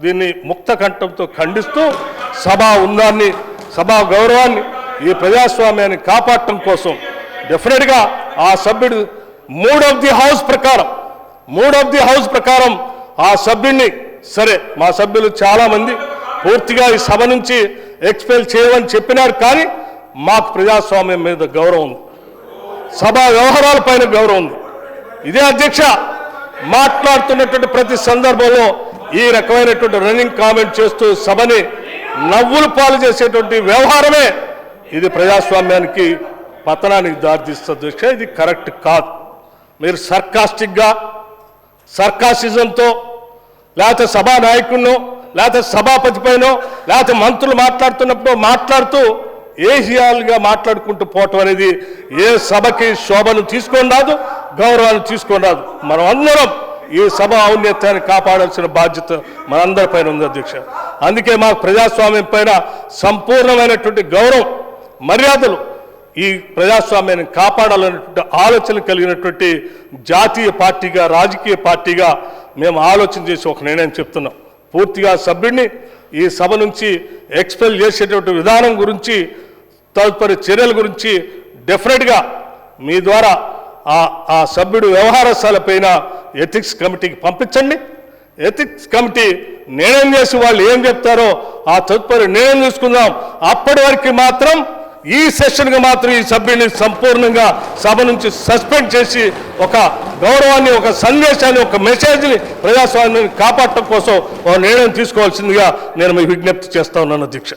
దీన్ని ముక్త కంఠంతో ఖండిస్తూ సభా ఉందాన్ని, సభా గౌరవాన్ని, ఈ ప్రజాస్వామ్యాన్ని కాపాడటం కోసం డెఫినెట్గా ఆ సభ్యుడు మూడ్ ఆఫ్ ది హౌస్ ప్రకారం ఆ సభ్యుడిని, సరే మా సభ్యులు చాలామంది పూర్తిగా ఈ సభ నుంచి ఎక్స్పెల్ చేయమని చెప్పినారు, కానీ మాకు ప్రజాస్వామ్యం మీద గౌరవం ఉంది, సభా వ్యవహారాలపైన గౌరవం ఉంది. ఇదే అధ్యక్ష మాట్లాడుతున్నటువంటి ప్రతి సందర్భంలో ఈ రకమైనటువంటి రన్నింగ్ కామెంట్ చేస్తూ సభని నవ్వులు పాలు చేసేటువంటి వ్యవహారమే ఇది ప్రజాస్వామ్యానికి పతనానికి దారితీస్తుంది అధ్యక్ష. ఇది కరెక్ట్ కాదు. మీరు సర్కాసిజంతో లేకపోతే సభా నాయకుడినో లేకపోతే సభాపతి పైనో లేకపోతే మంత్రులు మాట్లాడుతున్నప్పుడు మాట్లాడుతూ ఏహియాలుగా మాట్లాడుకుంటూ పోవటం అనేది ఏ సభకి శోభను తీసుకొని రాదు, గౌరవాన్ని తీసుకొని రాదు. మనం అందరం ఈ సభ ఔన్నత్యాన్ని కాపాడాల్సిన బాధ్యత మనందరిపైన ఉంది అధ్యక్ష. అందుకే మాకు ప్రజాస్వామ్యం పైన సంపూర్ణమైనటువంటి గౌరవం, మర్యాదలు, ఈ ప్రజాస్వామ్యాన్ని కాపాడాలనేటువంటి ఆలోచన కలిగినటువంటి జాతీయ పార్టీగా, రాజకీయ పార్టీగా మేము ఆలోచన చేసి ఒక నిర్ణయం చెప్తున్నాం. పూర్తిగా సభ్యుడిని ఈ సభ నుంచి ఎక్స్పెల్ చేసేటువంటి విధానం గురించి, తదుపరి చర్యల గురించి డెఫినెట్గా మీ ద్వారా ఆ సభ్యుడు వ్యవహారశాలపైన ఎథిక్స్ కమిటీకి పంపించండి. ఎథిక్స్ కమిటీ నిర్ణయం చేసి వాళ్ళు ఏం చెప్తారో ఆ తదుపరి నిర్ణయం తీసుకుందాం. అప్పటి వరకు మాత్రం ఈ సెషన్కి మాత్రం ఈ సభ్యుని సంపూర్ణంగా సభ నుంచి సస్పెండ్ చేసి ఒక గౌరవాన్ని, ఒక సందేశాన్ని, ఒక మెసేజ్ని ప్రజాస్వామ్యాన్ని కాపాడటం కోసం ఒక నిర్ణయం తీసుకోవాల్సిందిగా నేను మీకు విజ్ఞప్తి చేస్తా ఉన్నాను అధ్యక్ష.